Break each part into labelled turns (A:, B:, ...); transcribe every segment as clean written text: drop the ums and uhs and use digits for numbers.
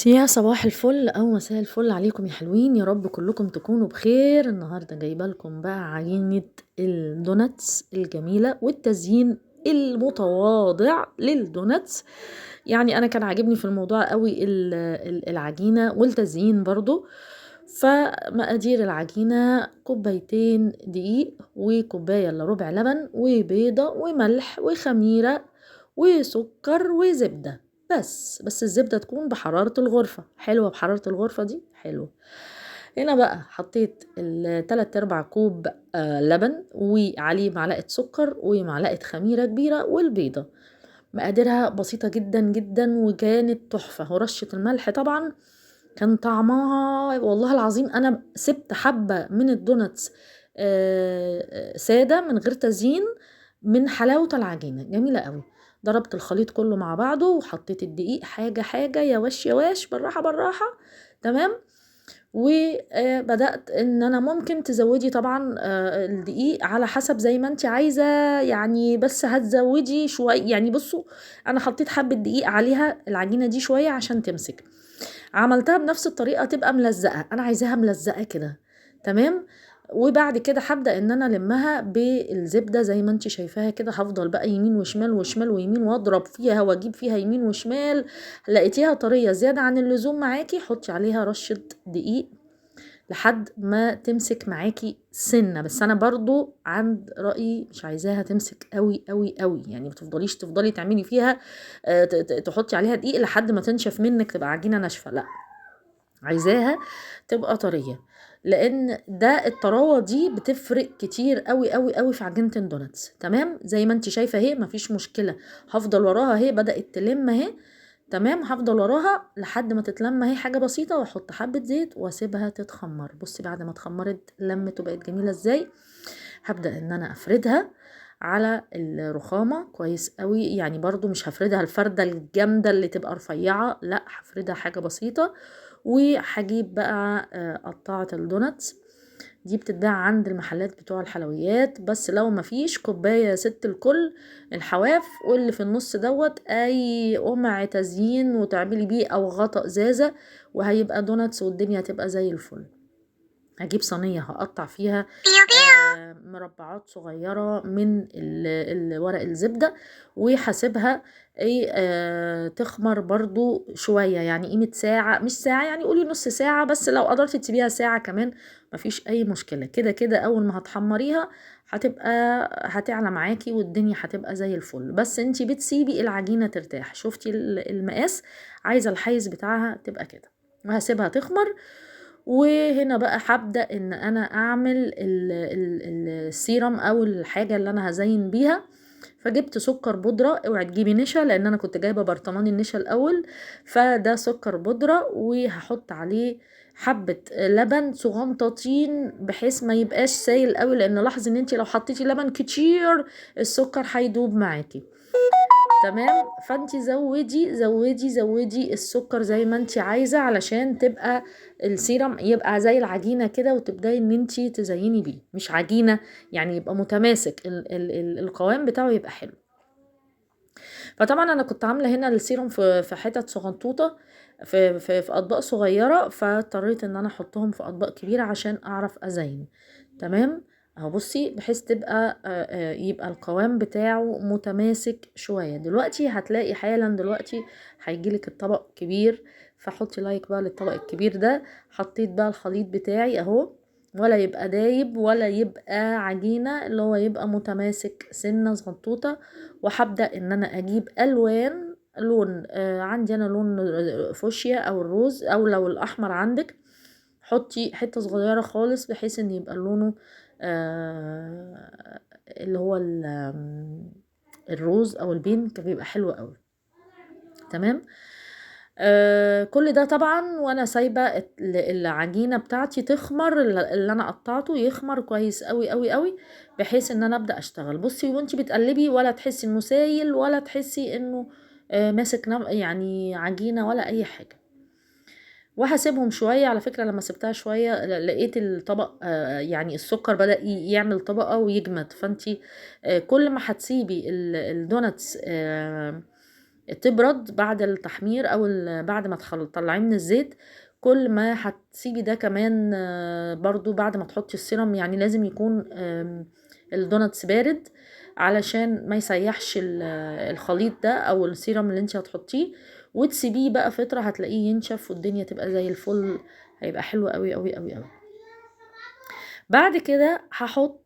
A: يا صباح الفل او مساء الفل عليكم يا حلوين، يا رب كلكم تكونوا بخير. النهارده جايبه لكم بقى عجينه الدوناتس الجميله والتزيين المتواضع للدوناتس. يعني انا كان عاجبني في الموضوع قوي العجينه والتزيين برضو. فمقادير العجينه: كوبايتين دقيق، وكوبايه الا ربع لبن، وبيضه، وملح، وخميره، وسكر، وزبده. بس الزبدة تكون بحرارة الغرفة. حلوة بحرارة الغرفة دي حلوة. هنا بقى حطيت التلات ارباع كوب لبن، وعليه معلقة سكر ومعلقة خميرة كبيرة والبيضة. مقاديرها بسيطة جدا جدا وكانت تحفة. ورشة الملح طبعا كان طعمها والله العظيم. انا سبت حبة من الدوناتس سادة من غير تزيين، من حلاوة العجينة جميلة قوي. ضربت الخليط كله مع بعضه وحطيت الدقيق حاجة حاجة، يواش يواش، بالراحة بالراحة. تمام. وبدأت ان انا ممكن تزودي طبعا الدقيق على حسب زي ما انت عايزة يعني، بس هتزودي شوية يعني. بصوا، انا حطيت حبة دقيق عليها العجينة دي شوية عشان تمسك. عملتها بنفس الطريقة تبقى ملزقة، انا عايزاها ملزقة كده. تمام. وبعد كده هبدأ ان انا المها بالزبدة زي ما انت شايفاها كده. هفضل بقى يمين وشمال وشمال ويمين، واضرب فيها واجيب فيها يمين وشمال. لقيتيها طرية زيادة عن اللزوم معاكي، حطي عليها رشة دقيق لحد ما تمسك معاكي سنة. بس انا برضو عند رأيي مش عايزاها تمسك قوي قوي قوي يعني. ما تفضلي تعملي فيها تحطي عليها دقيق لحد ما تنشف منك تبقى عجينة ناشفة، لا، عايزاها تبقى طرية. لان ده الطراوة دي بتفرق كتير قوي قوي قوي في عجينة الدوناتس. تمام زي ما انت شايفة اهي، مفيش مشكلة. هفضل وراها اهي، بدأت تلم اهي. تمام. هفضل وراها لحد ما تتلم اهي حاجة بسيطة، واحط حبة زيت واسيبها تتخمر. بصي بعد ما اتخمرت لمت وبقت جميلة ازاي. هبدأ ان انا افردها على الرخامة كويس قوي يعني. برضو مش هفردها الفردة الجامدة اللي تبقى رفيعة، لا، هفردها حاجة بسيطة. وهجيب بقى قطعة الدوناتس دي بتتباع عند المحلات بتوع الحلويات. بس لو مفيش، كوباية ست الكل الحواف، واللي في النص دوت اي قمع تزيين وتعملي بيه، او غطا ازازة، وهيبقى دوناتس والدنيا هتبقى زي الفل. هجيب صينية هقطع فيها مربعات صغيرة من ورق الزبدة، وهسيبها ايه تخمر برضو شوية يعني، قيمة ساعة، مش ساعة يعني، قولي نص ساعة. بس لو قدرت تسيبيها ساعة كمان مفيش اي مشكلة. كده كده اول ما هتحمريها هتبقى هتعلى معاكي والدنيا هتبقى زي الفل. بس انتي بتسيبي العجينة ترتاح. شفتي المقاس؟ عايزة الحيز بتاعها تبقى كده. وهسيبها تخمر. وهنا بقى هبدأ ان انا اعمل السيرم او الحاجة اللي انا هزين بيها. فجبت سكر بودرة، اوعي تجيبي نشا لان انا كنت جايبة برطمان النشا الاول. فده سكر بودرة، وهحط عليه حبة لبن صغنطاطين بحيث ما يبقاش سايل قوي، لان لاحظي ان انتي لو حطيتي لبن كتير السكر هيدوب معاكي. تمام. فانتي زودي السكر زي ما انتي عايزة، علشان تبقى السيرم يبقى زي العجينة كده، وتبداي ان انتي تزيني بيه. مش عجينة يعني، يبقى متماسك القوام بتاعه يبقى حلو. فطبعا انا كنت عاملة هنا السيرم في حتت صغنطوطة، في اطباق صغيرة، فاضطريت ان انا احطهم في اطباق كبيرة عشان اعرف ازين. تمام. اهو بصي، بحيث تبقى يبقى القوام بتاعه متماسك شوية. دلوقتي هتلاقي حالا دلوقتي هيجيلك الطبق كبير. فحطي لايك بقى للطبق الكبير ده. حطيت بقى الخليط بتاعي اهو، ولا يبقى دايب ولا يبقى عجينة، اللي هو يبقى متماسك سنة صغنطوطة. وهبدأ ان انا اجيب الوان لون عندي انا لون فوشيا او الروز، او لو الاحمر عندك حطي حتة صغيرة خالص بحيث ان يبقى لونه اللي هو الروز او البينك بيبقى حلو قوي. تمام. كل ده طبعا وانا سايبه العجينه بتاعتي تخمر، اللي انا قطعته يخمر كويس قوي قوي قوي، بحيث ان انا ابدا اشتغل. بصي وانتي بتقلبي ولا تحسي انه سايل، ولا تحسي انه ماسك يعني عجينه ولا اي حاجه. وهسيبهم شويه. على فكره لما سبتها شويه لقيت الطبق يعني السكر بدأ يعمل طبقه ويجمد. فانتي كل ما هتسيبي الدوناتس تبرد بعد التحمير او بعد ما تطلعيه من الزيت. كل ما هتسيبي ده كمان برضو بعد ما تحطي السيرم، يعني لازم يكون الدوناتس بارد علشان ما يسيحش الخليط ده او السيرم اللي انت هتحطيه، وتسيبيه بقى فترة هتلاقيه ينشف والدنيا تبقى زي الفل، هيبقى حلو قوي قوي قوي قوي. بعد كده هحط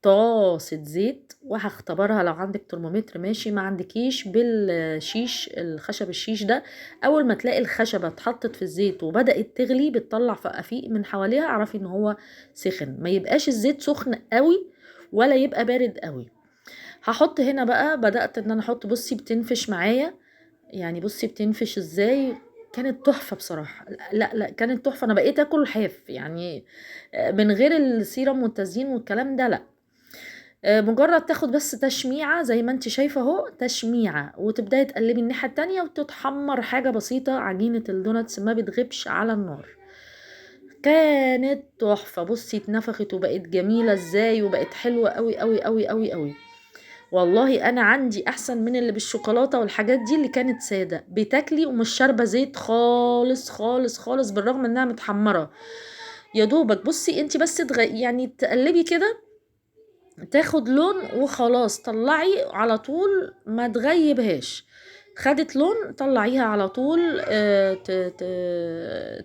A: طاسة زيت وهختبرها، لو عندك ترمومتر ماشي، ما عندكيش بالشيش الخشب الشيش ده. اول ما تلاقي الخشبة اتحطت في الزيت وبدأت تغلي بتطلع فقافيق من حواليها، اعرفي ان هو سخن. ما يبقاش الزيت سخن قوي ولا يبقى بارد قوي. هحط هنا بقى، بدأت ان انا احط، بصي بتنفش معايا، يعني بصي بتنفش ازاي، كانت تحفة بصراحة. لا لا كانت تحفة، انا بقيت اكل حاف يعني من غير السيرم والتزيين والكلام ده لا. مجرد تاخد بس تشميعة زي ما انت شايفة اهو، تشميعة، وتبداي تقلبي الناحية التانية وتتحمر حاجة بسيطة. عجينة الدوناتس ما بتغيبش على النار. كانت تحفة، بصي اتنفخت وبقت جميلة ازاي، وبقت حلوة قوي قوي قوي قوي قوي. والله انا عندي احسن من اللي بالشوكولاتة والحاجات دي اللي كانت سادة، بتاكلي ومش شاربة زيت خالص خالص خالص، بالرغم انها متحمرة. يا دوبك بصي انت بس يعني تقلبي كده تاخد لون وخلاص، طلعي على طول ما تغيبهاش. خدت لون طلعيها على طول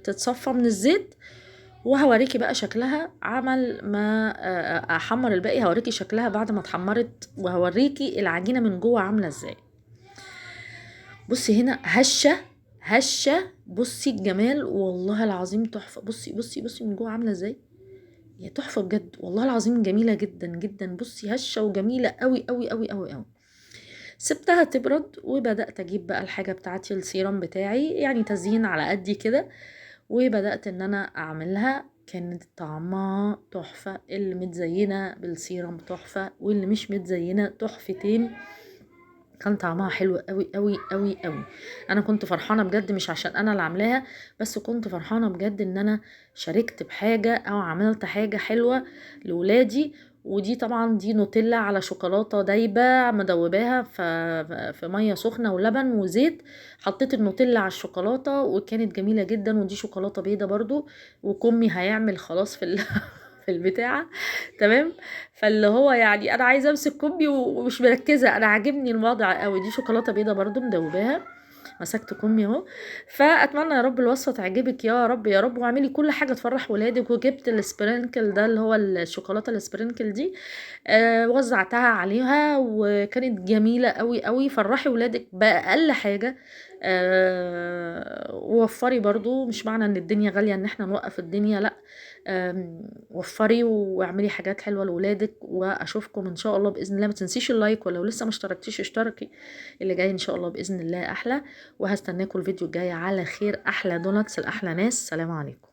A: تتصفى من الزيت. وهوريكي بقى شكلها عمل ما احمر الباقي، هوريكي شكلها بعد ما اتحمرت، وهوريكي العجينة من جوه عاملة ازاي. بصي هنا هشة هشة، بصي الجمال والله العظيم تحفة. بصي بصي بصي من جوه عاملة ازاي، يا تحفة بجد والله العظيم، جميلة جدا جدا. بصي هشة وجميلة قوي قوي قوي قوي قوي. سبتها تبرد وبدأت اجيب بقى الحاجة بتاعتي، السيرم بتاعي يعني تزيين على قدي كده، وبدأت ان انا اعملها. كانت طعمها تحفة، اللي متزينة بالسيرم تحفة، واللي مش متزينة تحفتين. كان طعمها حلو قوي قوي قوي قوي. انا كنت فرحانه بجد، مش عشان انا اللي عاملاها بس، كنت فرحانه بجد ان انا شاركت بحاجه او عملت حاجه حلوه لولادي. ودي طبعا دي نوتيلا على شوكولاته دايبه مدوباها في ميه سخنه ولبن وزيت. حطيت النوتيلا على الشوكولاته وكانت جميله جدا. ودي شوكولاته بيضه برضو، وكمي هيعمل خلاص في في البتاعه. تمام. فاللي هو يعني انا عايزه امسك كوبي ومش مركزه، انا عاجبني الوضع قوي. دي شوكولاته بيضه برضو مدوباها، مسكت كومي اهو. فاتمنى يا رب الوصفه تعجبك يا رب يا رب، واعملي كل حاجه تفرح ولادك. وجبت السبرينكل ده اللي هو الشوكولاته السبرينكل دي، وزعتها عليها وكانت جميله قوي قوي. فرحي ولادك باقل حاجه. ووفري برضو، مش معنى ان الدنيا غاليه ان احنا نوقف الدنيا، لا. وفري واعملي حاجات حلوه لولادك. واشوفكم ان شاء الله باذن الله. ما تنسيش اللايك، ولو لسه ما اشتركتيش اشتركي. اللي جاي ان شاء الله باذن الله احلى. وهستناكم الفيديو الجاي على خير. احلى دوناتس لاحلى ناس. سلام عليكم.